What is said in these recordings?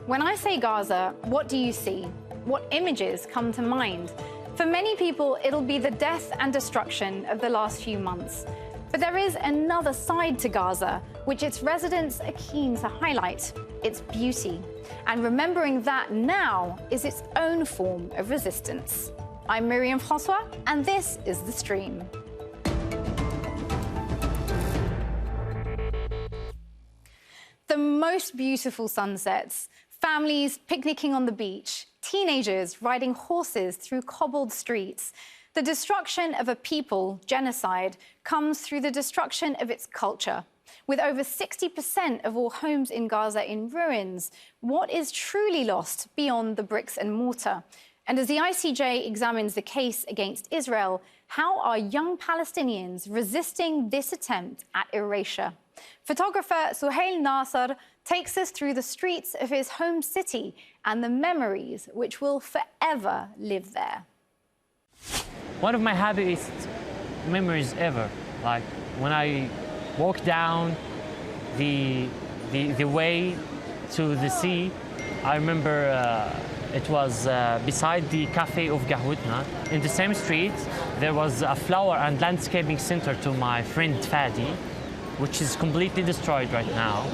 When I say Gaza, what do you see? What images come to mind? For many people, it'll be the death and destruction of the last few months. But there is another side to Gaza, which its residents are keen to highlight: its beauty. And remembering that now is its own form of resistance. I'm Myriam Francois, and this is The Stream. The most beautiful sunsets, families picnicking on the beach, teenagers riding horses through cobbled streets. The destruction of a people, genocide, comes through the destruction of its culture. With over 60% of all homes in Gaza in ruins, what is truly lost beyond the bricks and mortar? And as the ICJ examines the case against Israel, how are young Palestinians resisting this attempt at erasure? Photographer Suhail Nassar takes us through the streets of his home city and the memories which will forever live there. One of my happiest memories ever, like when I walked down the way to the sea. I remember it was beside the cafe of Gahwitna. In the same street, there was a flower and landscaping center to my friend Fadi, which is completely destroyed right now.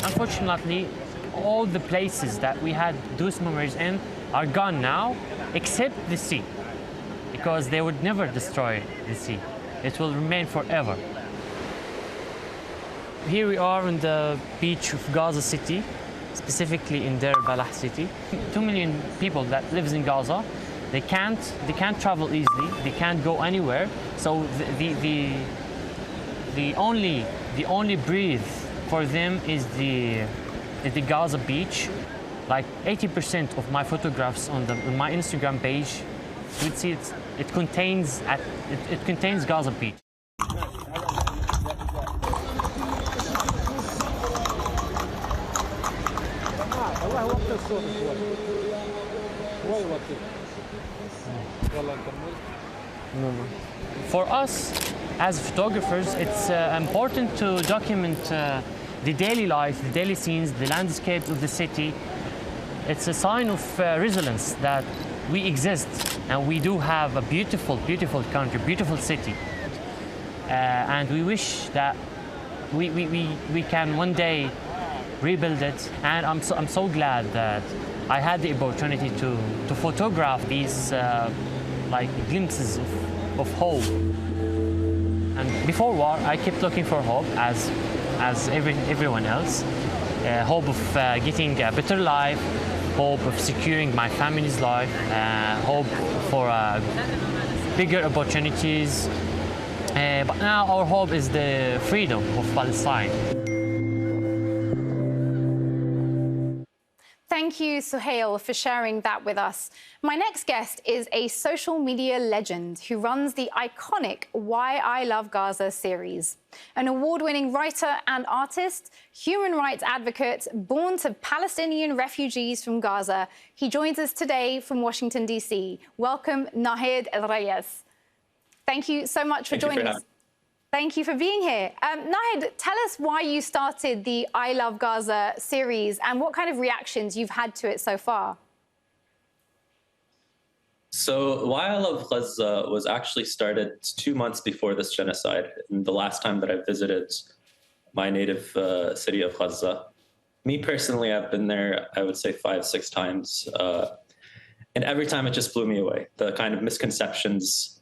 Unfortunately, all the places that we had those memories in are gone now, except the sea, because they would never destroy the sea. It will remain forever. Here we are on the beach of Gaza City, specifically in Deir Balah city. 2 million people that lives in Gaza. They can't travel easily. They can't go anywhere. So the only breathe for them is the Gaza beach. Like 80% of my photographs on my Instagram page, you would see it contains Gaza beach. For us, as photographers, it's important to document the daily life, the daily scenes, the landscape of the city. It's a sign of resilience that we exist and we do have a beautiful, beautiful country, beautiful city. And we wish that we can one day rebuild it. And I'm so glad that I had the opportunity to photograph these like glimpses of hope. And before war, I kept looking for hope as everyone else. Hope of getting a better life, hope of securing my family's life, hope for bigger opportunities. But now our hope is the freedom of Palestine. Thank you, Suhail, for sharing that with us. My next guest is a social media legend who runs the iconic Why I Love Gaza series. An award-winning writer and artist, human rights advocate, born to Palestinian refugees from Gaza, he joins us today from Washington, D.C. Welcome, Nahid Elrayes. Thank you so much for joining us. Thank you for being here. Nahid, tell us why you started the I Love Gaza series and what kind of reactions you've had to it so far. So Why I Love Gaza was actually started 2 months before this genocide, and the last time that I visited my native city of Gaza. Me personally, I've been there, I would say 5, 6 times. And every time it just blew me away. The kind of misconceptions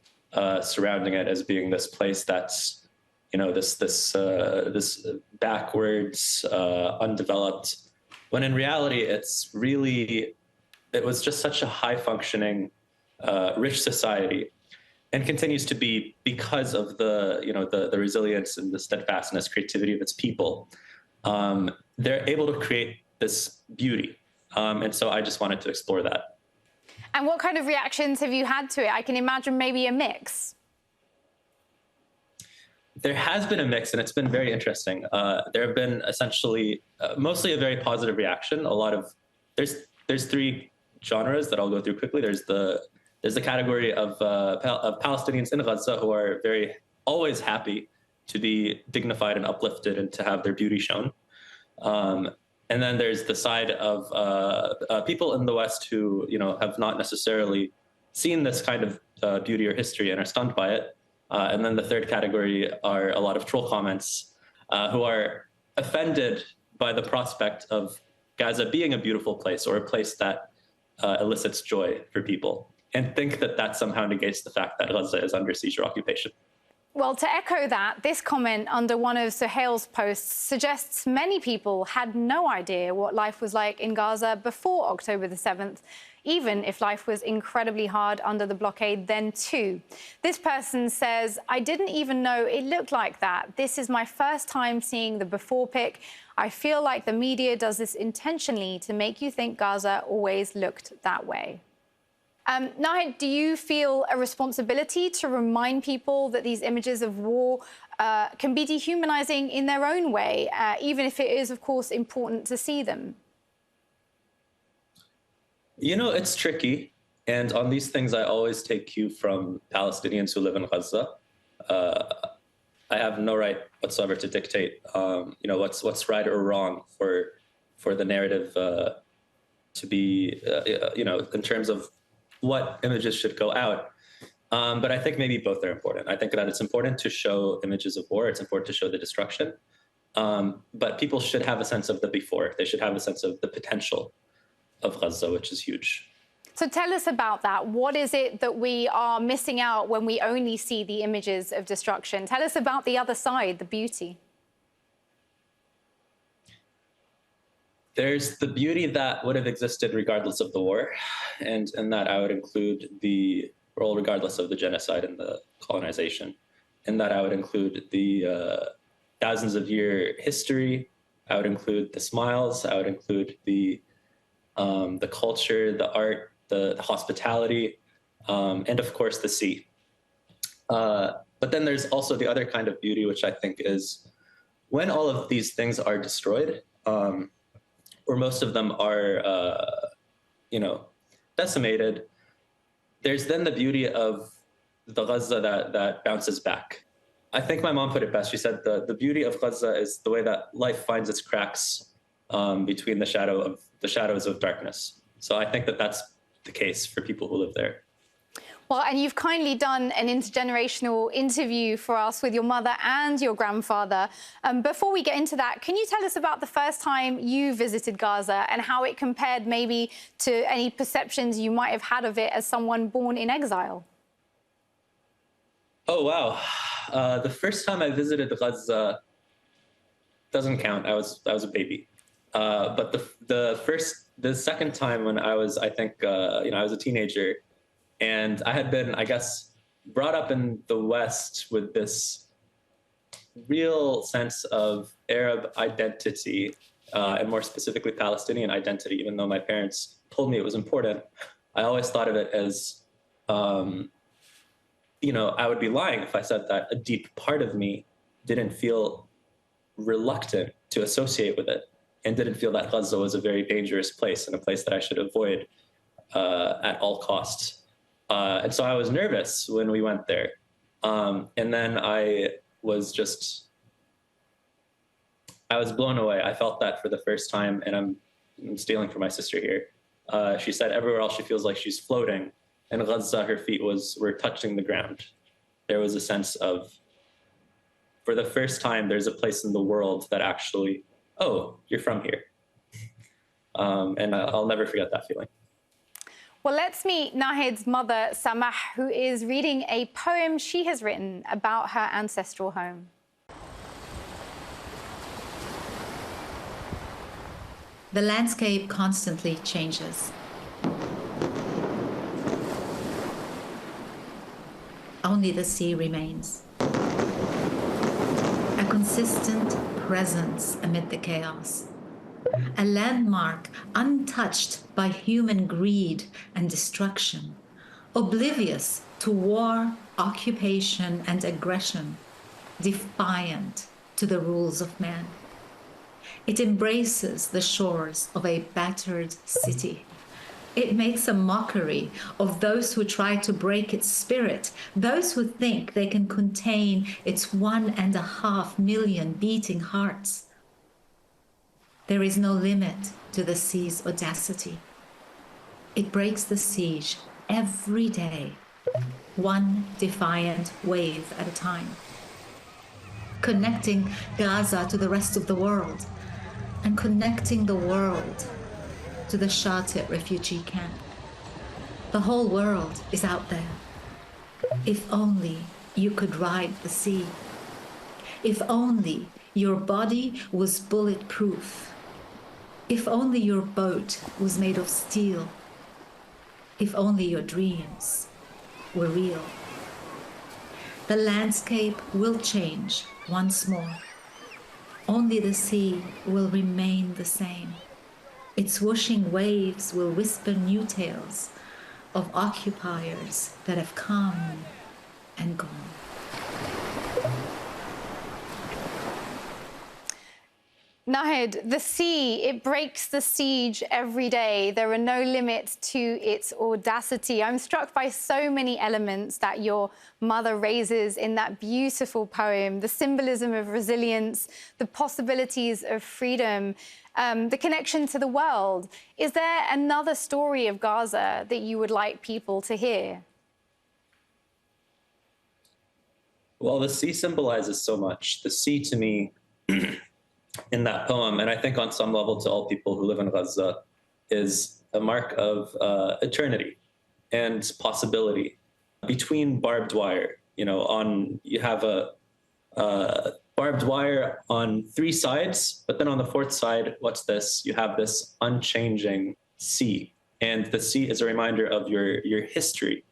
surrounding it as being this place that's, you know, this backwards, undeveloped, when in reality it was just such a high-functioning, rich society, and continues to be because of the resilience and the steadfastness, creativity of its people. They're able to create this beauty, and so I just wanted to explore that. And what kind of reactions have you had to it? I can imagine maybe a mix. There has been a mix, and it's been very interesting. There have been essentially mostly a very positive reaction. There's there's three genres that I'll go through quickly. There's the category of Palestinians in Gaza who are always happy to be dignified and uplifted and to have their beauty shown. And then there's the side of people in the West who, have not necessarily seen this kind of beauty or history and are stunned by it. And then the third category are a lot of troll comments who are offended by the prospect of Gaza being a beautiful place or a place that elicits joy for people, and think that that somehow negates the fact that Gaza is under siege or occupation. Well, to echo that, this comment under one of Suhail's posts suggests many people had no idea what life was like in Gaza before October the 7th, even if life was incredibly hard under the blockade then too. This person says, I didn't even know it looked like that. This is my first time seeing the before pic. I feel like the media does this intentionally to make you think Gaza always looked that way. Nahid, do you feel a responsibility to remind people that these images of war can be dehumanizing in their own way, even if it is, of course, important to see them? It's tricky. And on these things, I always take cue from Palestinians who live in Gaza. I have no right whatsoever to dictate, what's right or wrong for the narrative to be, in terms of what images should go out. But I think maybe both are important. I think that it's important to show images of war. It's important to show the destruction. But people should have a sense of the before. They should have a sense of the potential of Gaza, which is huge. So tell us about that. What is it that we are missing out when we only see the images of destruction? Tell us about the other side, the beauty. There's the beauty that would have existed regardless of the war, and in that I would include the role regardless of the genocide and the colonization. In that I would include the thousands of year history. I would include the smiles. I would include the culture, the art, the hospitality, and of course the sea. But then there's also the other kind of beauty, which I think is when all of these things are destroyed, or most of them are, decimated, there's then the beauty of the Gaza that bounces back. I think my mom put it best. She said the beauty of Gaza is the way that life finds its cracks between the shadows of darkness. So I think that that's the case for people who live there. Well, and you've kindly done an intergenerational interview for us with your mother and your grandfather. Before we get into that, can you tell us about the first time you visited Gaza and how it compared maybe to any perceptions you might have had of it as someone born in exile? Oh, wow. The first time I visited Gaza doesn't count. I was a baby. But the second time when I was, I think, I was a teenager, and I had been, I guess, brought up in the West with this real sense of Arab identity, and more specifically Palestinian identity, even though my parents told me it was important. I always thought of it as, I would be lying if I said that a deep part of me didn't feel reluctant to associate with it and didn't feel that Gaza was a very dangerous place and a place that I should avoid at all costs. And so I was nervous when we went there. And then I was blown away. I felt that for the first time, and I'm stealing from my sister here. She said everywhere else she feels like she's floating. In Gaza, her feet were touching the ground. There was a sense of, for the first time, there's a place in the world that actually, oh, you're from here. And I'll never forget that feeling. Well, let's meet Nahid's mother, Samah, who is reading a poem she has written about her ancestral home. The landscape constantly changes. Only the sea remains. A consistent presence amid the chaos. A landmark untouched by human greed and destruction, oblivious to war, occupation, and aggression, defiant to the rules of man. It embraces the shores of a battered city, It makes a mockery of those who try to break its spirit, those who think they can contain its 1.5 million beating hearts. There is no limit to the sea's audacity. It breaks the siege every day, one defiant wave at a time, connecting Gaza to the rest of the world and connecting the world to the Shatit refugee camp. The whole world is out there. If only you could ride the sea. If only your body was bulletproof. If only your boat was made of steel. If only your dreams were real. The landscape will change once more. Only the sea will remain the same. Its whooshing waves will whisper new tales of occupiers that have come and gone. Nahid, the sea, it breaks the siege every day. There are no limits to its audacity. I'm struck by so many elements that your mother raises in that beautiful poem, the symbolism of resilience, the possibilities of freedom, the connection to the world. Is there another story of Gaza that you would like people to hear? Well, the sea symbolizes so much. The sea to me in that poem, and I think on some level to all people who live in Gaza, is a mark of eternity and possibility. Between barbed wire, you have a barbed wire on 3 sides, but then on the 4th side, what's this? You have this unchanging sea, and the sea is a reminder of your history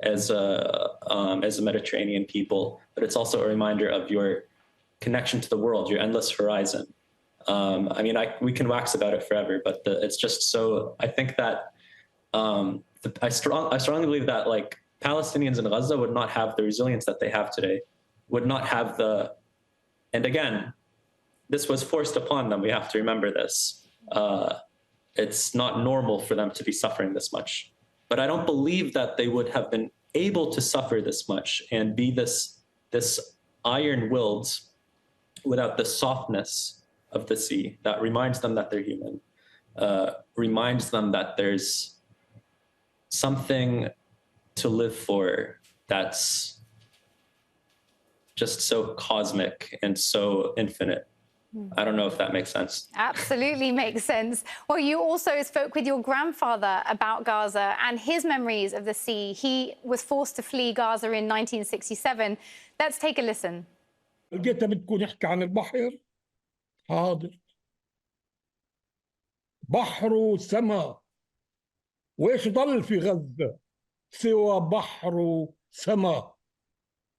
as a Mediterranean people, but it's also a reminder of your connection to the world, your endless horizon. We can wax about it forever, but it's just so. I think that I strongly believe that Palestinians in Gaza would not have the resilience that they have today, would not have and again, this was forced upon them. We have to remember this. It's not normal for them to be suffering this much, but I don't believe that they would have been able to suffer this much and be this iron-willed without the softness of the sea that reminds them that they're human, reminds them that there's something to live for that's just so cosmic and so infinite. I don't know if that makes sense. Absolutely makes sense. Well, you also spoke with your grandfather about Gaza and his memories of the sea. He was forced to flee Gaza in 1967. Let's take a listen. لقيتها بدكم نحكي عن البحر؟ حاضر. بحر وسما، وإيش ضل في غزة سوى بحر وسما،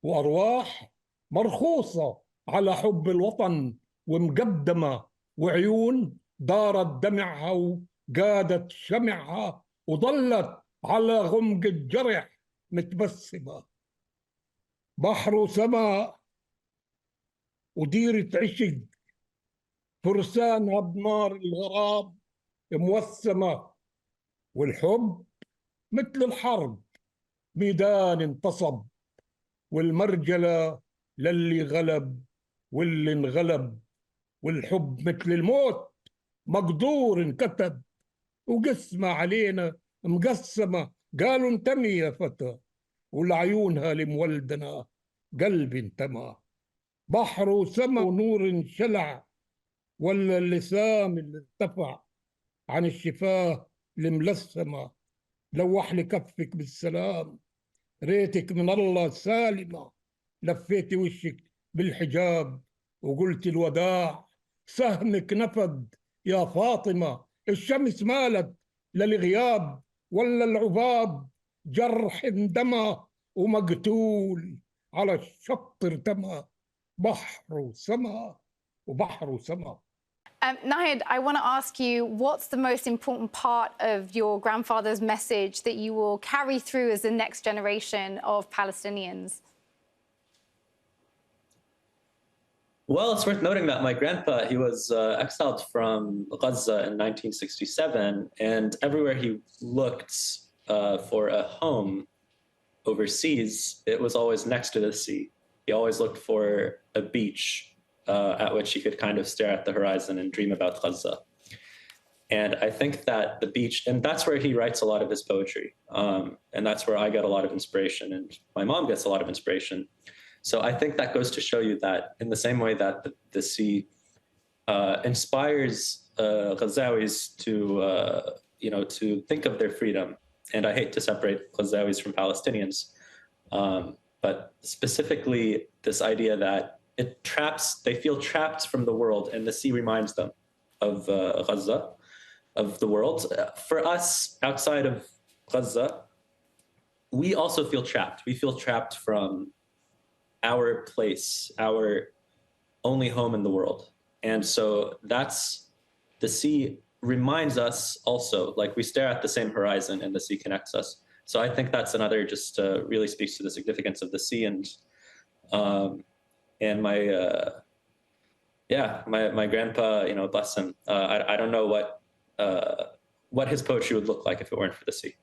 وأرواح مرخوصة على حب الوطن ومقدمة، وعيون دارت دمعها وقادت شمعها، وظلت على غمق الجرح متبسمة. بحر وسما وديرة عشق، فرسانها بنار الغراب موسمة، والحب مثل الحرب ميدان انتصب، والمرجلة للي غلب واللي انغلب، والحب مثل الموت مقدور انكتب، وقسمة علينا مقسمة، قالوا انتمي يا فتى، ولعيونها المولدنا قلبي انتمى. بحر وسما ونور انشلع، ولا اللسام اللي ارتفع عن الشفاه الملثمة، لوح لي كفك بالسلام، ريتك من الله سالمة، لفيتي وشك بالحجاب وقلت الوداع، سهمك نفد يا فاطمة، الشمس مالت للغياب، ولا العباب جرح اندمى، ومقتول على الشط ارتمى. بحر وسما وبحر وسما. Nahid, I want to ask you, what's the most important part of your grandfather's message that you will carry through as the next generation of Palestinians? Well, it's worth noting that my grandpa, he was exiled from Gaza in 1967, and everywhere he looked for a home overseas, it was always next to the sea. He always looked for a beach at which he could kind of stare at the horizon and dream about Gaza. And I think that the beach, and that's where he writes a lot of his poetry. And that's where I get a lot of inspiration, and my mom gets a lot of inspiration. So I think that goes to show you that in the same way that the sea inspires Ghazawis to think of their freedom. And I hate to separate Ghazawis from Palestinians, but specifically this idea that they feel trapped from the world, and the sea reminds them of Gaza, of the world. For us, outside of Gaza, we also feel trapped. We feel trapped from our place, our only home in the world. And so the sea reminds us also, like we stare at the same horizon and the sea connects us. So I think that's another, just really speaks to the significance of the sea. And my grandpa, bless him. I don't know what his poetry would look like if it weren't for the sea.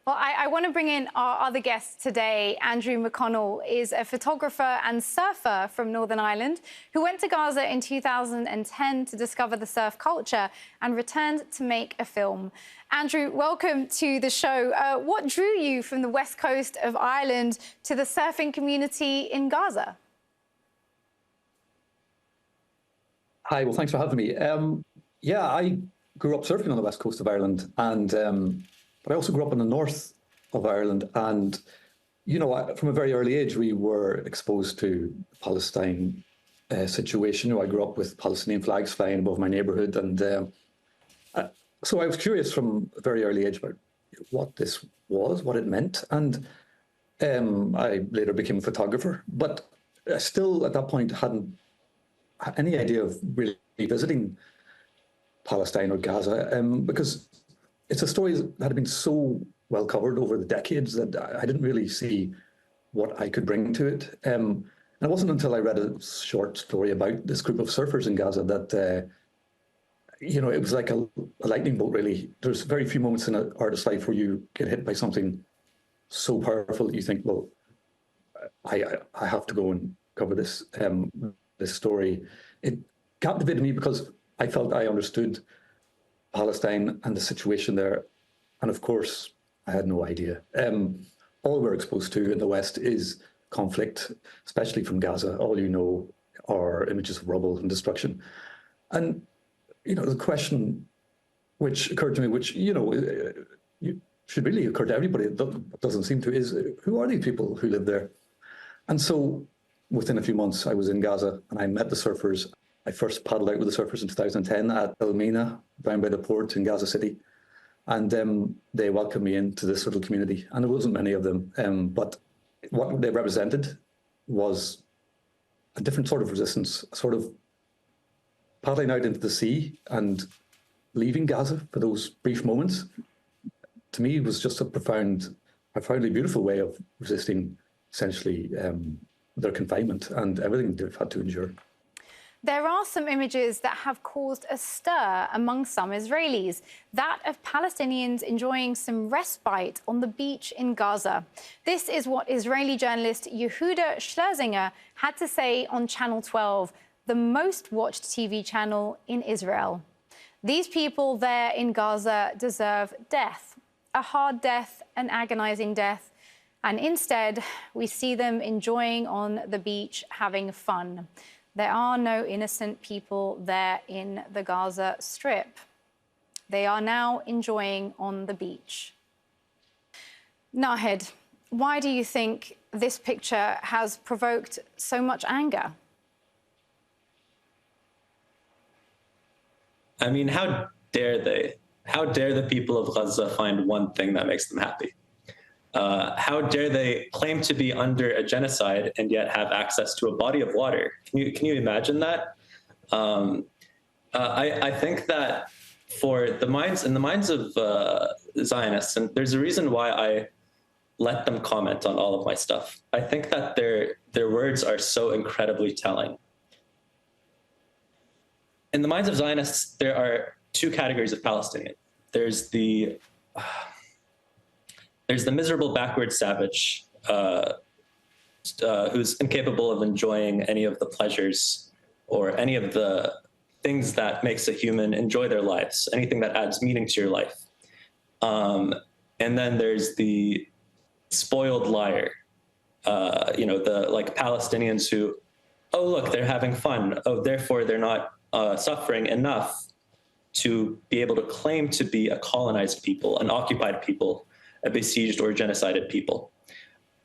Well, I want to bring in our other guest today. Andrew McConnell is a photographer and surfer from Northern Ireland who went to Gaza in 2010 to discover the surf culture and returned to make a film. Andrew, welcome to the show. What drew you from the west coast of Ireland to the surfing community in Gaza? Hi, well, thanks for having me. I grew up surfing on the west coast of Ireland, but I also grew up in the north of Ireland. And, from a very early age, we were exposed to the Palestine situation. I grew up with Palestinian flags flying above my neighborhood. And so I was curious from a very early age about what this was, what it meant. And I later became a photographer, but I still at that point hadn't had any idea of really visiting Palestine or Gaza, because it's a story that had been so well covered over the decades that I didn't really see what I could bring to it. And it wasn't until I read a short story about this group of surfers in Gaza that, it was like a lightning bolt, really. There's very few moments in an artist's life where you get hit by something so powerful that you think, well, I have to go and cover this story. It captivated me because I felt I understood Palestine and the situation there. And of course, I had no idea. All we're exposed to in the West is conflict, especially from Gaza. All you know are images of rubble and destruction. And, the question which occurred to me, which, should really occur to everybody, it doesn't seem to, is who are these people who live there? And so within a few months, I was in Gaza and I met the surfers. I first paddled out with the surfers in 2010 at El Mina, down by the port in Gaza City. And they welcomed me into this little community. And there wasn't many of them. But what they represented was a different sort of resistance, a sort of paddling out into the sea and leaving Gaza for those brief moments. To me, was just a profoundly beautiful way of resisting, essentially, their confinement and everything they've had to endure. There are some images that have caused a stir among some Israelis, that of Palestinians enjoying some respite on the beach in Gaza. This is what Israeli journalist Yehuda Schlesinger had to say on Channel 12, the most watched TV channel in Israel. These people there in Gaza deserve death, a hard death, an agonizing death. And instead, we see them enjoying on the beach, having fun. There are no innocent people there in the Gaza Strip. They are now enjoying on the beach. Nahed, why do you think this picture has provoked so much anger? I mean, how dare they? How dare the people of Gaza find one thing that makes them happy? How dare they claim to be under a genocide and yet have access to a body of water? Can you imagine that? I think that for the minds of Zionists, and there's a reason why I let them comment on all of my stuff. I think that their words are so incredibly telling. in the minds of Zionists, there are two categories of Palestinian. There's the miserable backward savage who's incapable of enjoying any of the pleasures or any of the things that makes a human enjoy their lives, anything that adds meaning to your life. And then there's the spoiled liar, the like Palestinians who, oh, look, they're having fun. Oh, therefore they're not suffering enough to be able to claim to be a colonized people, an occupied people, a besieged or genocided people.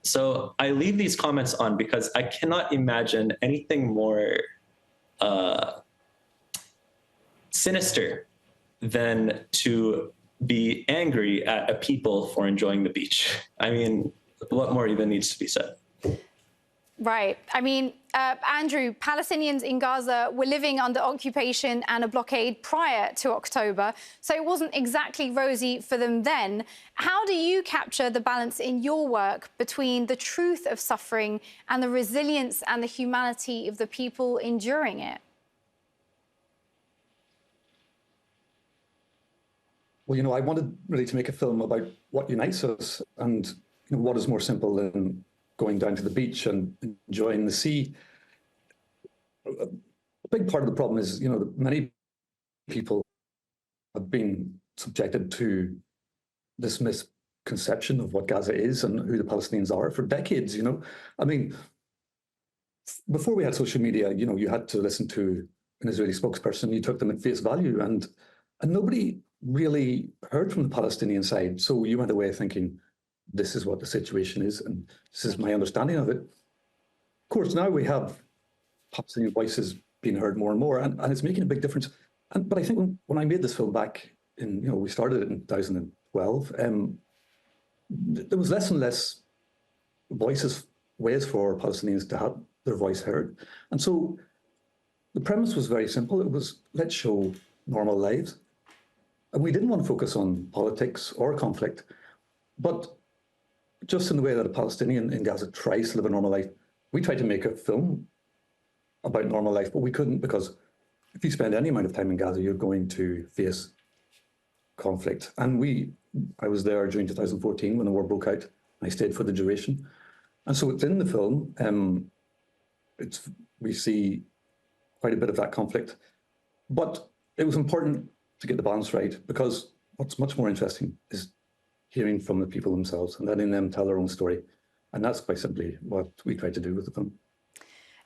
So I leave these comments on because I cannot imagine anything more sinister than to be angry at a people for enjoying the beach. I mean, what more even needs to be said? Right. I mean, Andrew, Palestinians in Gaza were living under occupation and a blockade prior to October, so it wasn't exactly rosy for them then. How do you capture the balance in your work between the truth of suffering and the resilience and the humanity of the people enduring it? Well, I wanted really to make a film about what unites us and what is more simple than going down to the beach and enjoying the sea. A big part of the problem is, that many people have been subjected to this misconception of what Gaza is and who the Palestinians are for decades, I mean, before we had social media, you had to listen to an Israeli spokesperson, you took them at face value, and nobody really heard from the Palestinian side. So you went away thinking, this is what the situation is, and this is my understanding of it. Of course, now we have Palestinian voices being heard more and more, and it's making a big difference. But I think when I made this film back in, we started it in 2012, there was less and less ways for Palestinians to have their voice heard. And so the premise was very simple. It was, let's show normal lives. And we didn't want to focus on politics or conflict, but just in the way that a Palestinian in Gaza tries to live a normal life, we tried to make a film about normal life, but we couldn't, because if you spend any amount of time in Gaza, you're going to face conflict. And I was there during 2014 when the war broke out. I stayed for the duration. And so it's in the film. We see quite a bit of that conflict. But it was important to get the balance right, because what's much more interesting is hearing from the people themselves and letting them tell their own story. And that's quite simply what we tried to do with the film.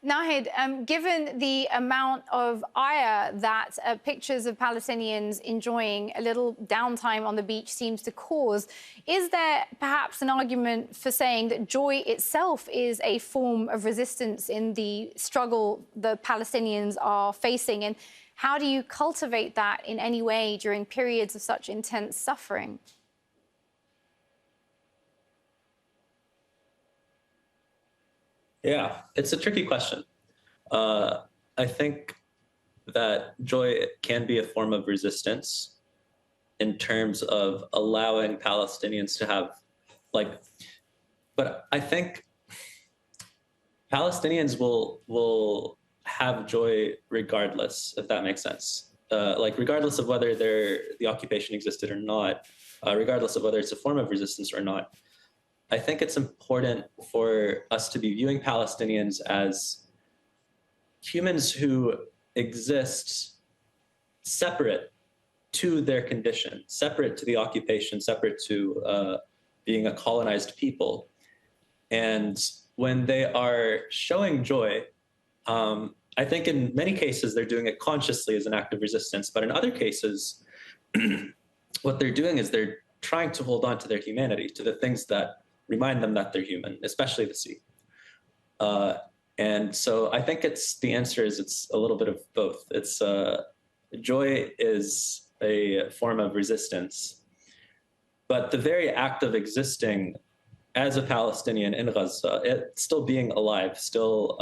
Nahid, given the amount of ire that pictures of Palestinians enjoying a little downtime on the beach seems to cause, is there perhaps an argument for saying that joy itself is a form of resistance in the struggle the Palestinians are facing? And how do you cultivate that in any way during periods of such intense suffering? Yeah, it's a tricky question. I think that joy can be a form of resistance in terms of allowing Palestinians to have, but I think Palestinians will have joy regardless, if that makes sense. Regardless of whether the occupation existed or not, regardless of whether it's a form of resistance or not. I think it's important for us to be viewing Palestinians as humans who exist separate to their condition, separate to the occupation, separate to being a colonized people. And when they are showing joy, I think in many cases they're doing it consciously as an act of resistance, but in other cases, what they're doing is they're trying to hold on to their humanity, to the things that remind them that they're human, especially the sea. And so I think the answer is it's a little bit of both. It's joy is a form of resistance, but the very act of existing as a Palestinian in Gaza, still being alive, still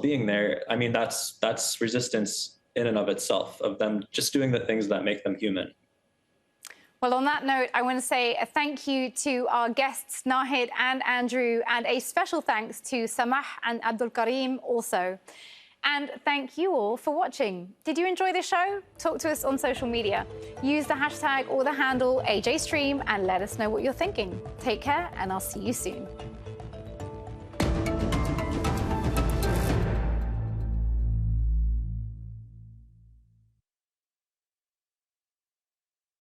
being there, I mean, that's resistance in and of itself, of them just doing the things that make them human. Well, on that note, I want to say a thank you to our guests, Nahid and Andrew, and a special thanks to Samah and Abdul Karim also. And thank you all for watching. Did you enjoy the show? Talk to us on social media. Use the hashtag or the handle AJStream and let us know what you're thinking. Take care, and I'll see you soon.